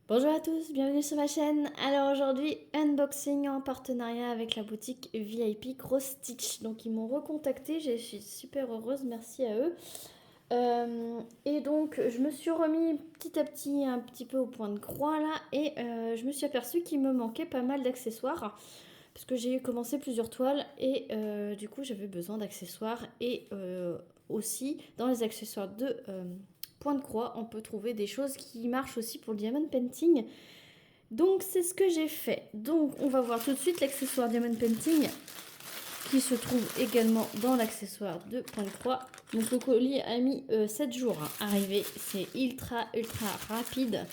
Bonjour à tous, bienvenue sur ma chaîne. Alors aujourd'hui, unboxing en partenariat avec la boutique VIP Cross Stitch. Donc ils m'ont recontacté, je suis super heureuse, merci à eux. Et donc je me suis remis petit à petit un petit peu au point de croix là et je me suis aperçue qu'il me manquait pas mal d'accessoires parce que j'ai commencé plusieurs toiles et du coup j'avais besoin d'accessoires et aussi dans les accessoires de point de croix on peut trouver des choses qui marchent aussi pour le diamond painting. Donc c'est ce que j'ai fait. Donc on va voir tout de suite l'accessoire diamond painting qui se trouve également dans l'accessoire de point de croix. Donc le colis a mis 7 jours à arriver, c'est ultra rapide.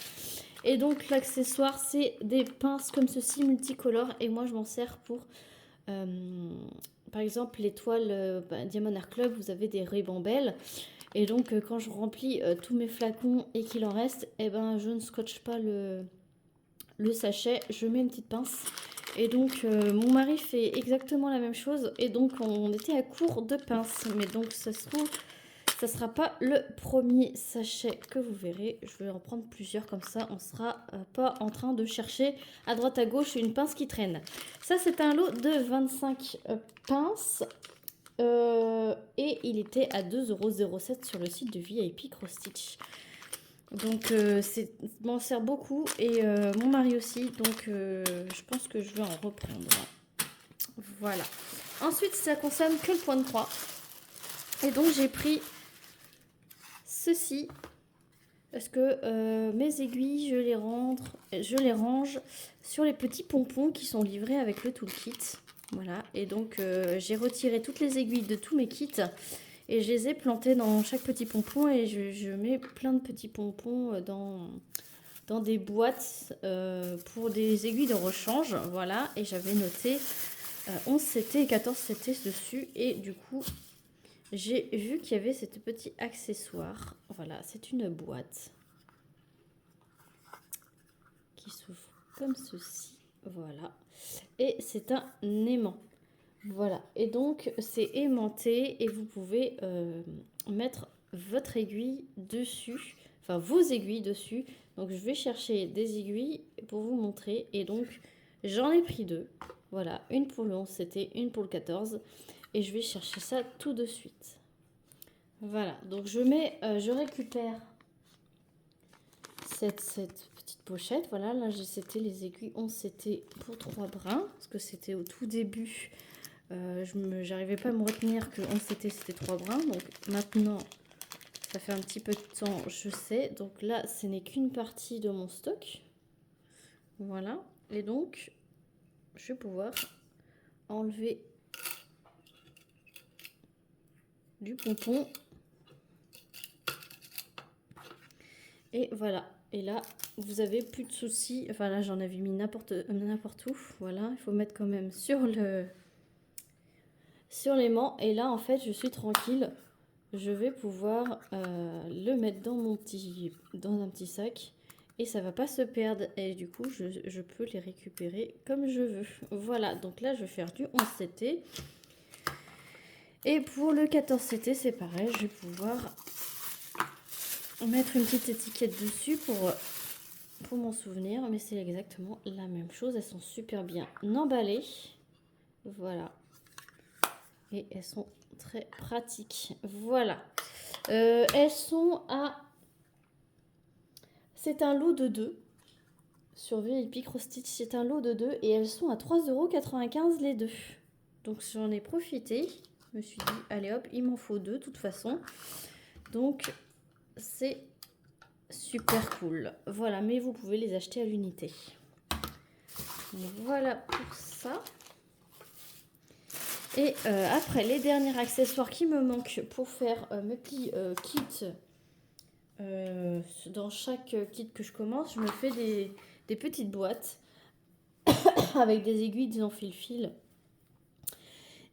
Et donc l'accessoire c'est des pinces comme ceci multicolores et moi je m'en sers pour euh, par exemple les toiles Diamond Art Club, vous avez des ribambelles et donc quand je remplis tous mes flacons et qu'il en reste, eh ben je ne scotche pas le sachet, je mets une petite pince. Et donc mon mari fait exactement la même chose et donc on était à court de pinces. Mais donc ça se trouve, ça sera pas le premier sachet que vous verrez. Je vais en prendre plusieurs comme ça, on sera pas en train de chercher à droite à gauche une pince qui traîne. Ça c'est un lot de 25 pinces. Et il était à 2,07 € sur le site de VIP Cross Stitch. Donc je m'en sers beaucoup et mon mari aussi, donc je pense que je vais en reprendre. Voilà. Ensuite, ça concerne que le point de croix. Et donc j'ai pris ceci parce que mes aiguilles, je les range sur les petits pompons qui sont livrés avec le toolkit. Voilà. Et donc j'ai retiré toutes les aiguilles de tous mes kits. Et je les ai plantées dans chaque petit pompon et je mets plein de petits pompons dans des boîtes pour des aiguilles de rechange. Voilà, et j'avais noté 11 CT et 14 CT dessus. Et du coup, j'ai vu qu'il y avait ce petit accessoire. Voilà, c'est une boîte qui s'ouvre comme ceci. Voilà, et c'est un aimant. Voilà, et donc c'est aimanté et vous pouvez mettre votre aiguille dessus, enfin vos aiguilles dessus. Donc je vais chercher des aiguilles pour vous montrer et donc j'en ai pris deux. Voilà, une pour le 11 c'était une pour le 14 et je vais chercher ça tout de suite. Voilà, donc je récupère cette petite pochette. Voilà, là c'était les aiguilles 11 c'était pour 3 brins parce que c'était au tout début. J'arrivais pas à me retenir que 11 c'était 3 brins. Donc maintenant, ça fait un petit peu de temps, je sais. Donc là, ce n'est qu'une partie de mon stock. Voilà. Et donc, je vais pouvoir enlever du pompon. Et voilà. Et là, vous avez plus de soucis. Enfin là, j'en avais mis n'importe où. Voilà. Il faut mettre quand même sur l'aimant. Et là, en fait, je suis tranquille. Je vais pouvoir le mettre dans un petit sac et ça va pas se perdre et du coup je peux les récupérer comme je veux. Voilà, donc là je vais faire du 11 CT et pour le 14 CT c'est pareil, je vais pouvoir mettre une petite étiquette dessus pour m'en souvenir, mais c'est exactement la même chose. Elles sont super bien emballées, voilà, et elles sont très pratiques. Voilà, elles sont à... C'est un lot de 2. Sur VIP Cross Stitch, c'est un lot de 2 et elles sont à 3,95 € les deux. Donc j'en ai profité. Je me suis dit, allez hop, il m'en faut 2 de toute façon. Donc c'est super cool. Voilà, mais vous pouvez les acheter à l'unité. Voilà pour ça. Et après, les derniers accessoires qui me manquent pour faire mes petits kits. Dans chaque kit que je commence, je me fais des petites boîtes avec des aiguilles, des enfile-fil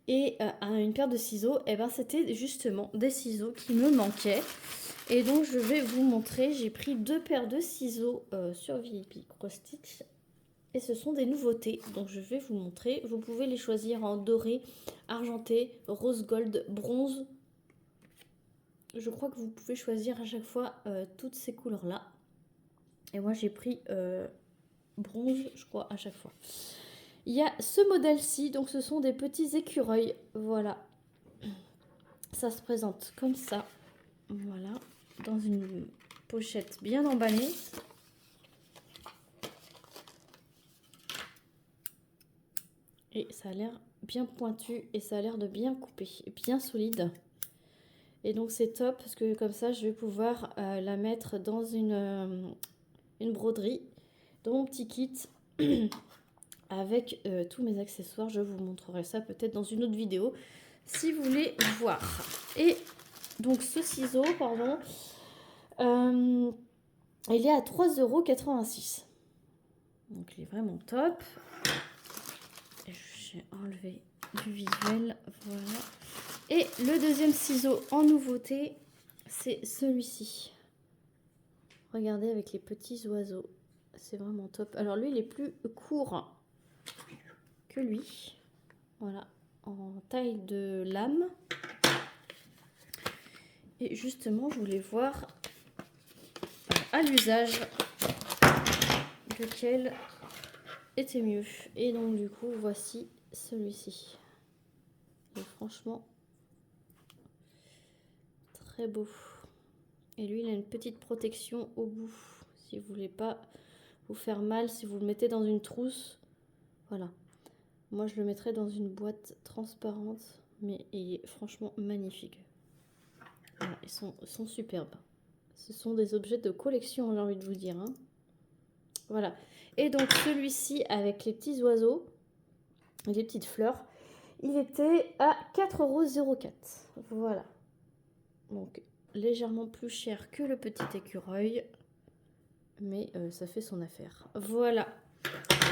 et une paire de ciseaux. Et ben c'était justement des ciseaux qui me manquaient. Et donc je vais vous montrer, j'ai pris 2 paires de ciseaux sur VIP Cross Stitch. Et ce sont des nouveautés, donc je vais vous montrer. Vous pouvez les choisir en doré, argenté, rose gold, bronze. Je crois que vous pouvez choisir à chaque fois toutes ces couleurs-là. Et moi j'ai pris bronze, je crois, à chaque fois. Il y a ce modèle-ci, donc ce sont des petits écureuils. Voilà. Ça se présente comme ça. Voilà. Dans une pochette bien emballée. Et ça a l'air bien pointu et ça a l'air de bien couper, bien solide. Et donc c'est top parce que comme ça je vais pouvoir la mettre dans une broderie, dans mon petit kit avec tous mes accessoires. Je vous montrerai ça peut-être dans une autre vidéo si vous voulez voir. Et donc ce ciseau, pardon, il est à 3,86 €. Donc il est vraiment top. J'ai enlevé du visuel, voilà. Et le deuxième ciseau en nouveauté, c'est celui-ci. Regardez avec les petits oiseaux, c'est vraiment top. Alors lui, il est plus court que lui. Voilà, en taille de lame. Et justement, je voulais voir à l'usage lequel était mieux. Et donc du coup, voici celui-ci. Et franchement, très beau. Et lui, il a une petite protection au bout. Si vous voulez pas vous faire mal, si vous le mettez dans une trousse, voilà. Moi, je le mettrais dans une boîte transparente, mais il est franchement magnifique. Voilà, ils sont superbes. Ce sont des objets de collection, j'ai envie de vous dire. Hein. Voilà. Et donc, celui-ci, avec les petits oiseaux, et les petites fleurs, il était à 4,04 €. Voilà. Donc, légèrement plus cher que le petit écureuil, mais ça fait son affaire. Voilà.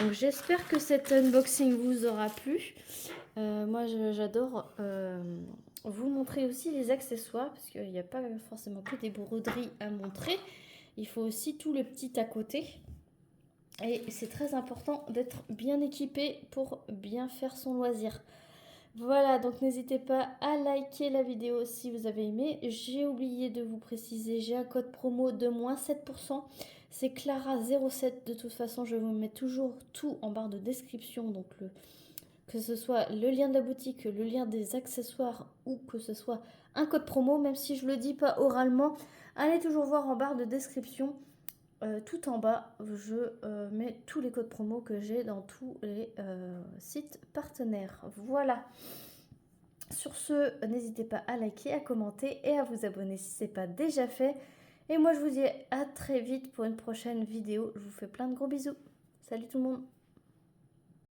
Donc j'espère que cet unboxing vous aura plu. Moi j'adore vous montrer aussi les accessoires parce qu'il n'y a pas forcément que des broderies à montrer. Il faut aussi tout le petit à côté. Et c'est très important d'être bien équipé pour bien faire son loisir. Voilà, donc n'hésitez pas à liker la vidéo si vous avez aimé. J'ai oublié de vous préciser, j'ai un code promo de moins 7%. C'est Clara07. De toute façon, je vous mets toujours tout en barre de description. Donc, que ce soit le lien de la boutique, le lien des accessoires ou que ce soit un code promo, même si je ne le dis pas oralement, allez toujours voir en barre de description. Tout en bas, je mets tous les codes promo que j'ai dans tous les sites partenaires. Voilà. Sur ce, n'hésitez pas à liker, à commenter et à vous abonner si ce n'est pas déjà fait. Et moi, je vous dis à très vite pour une prochaine vidéo. Je vous fais plein de gros bisous. Salut tout le monde.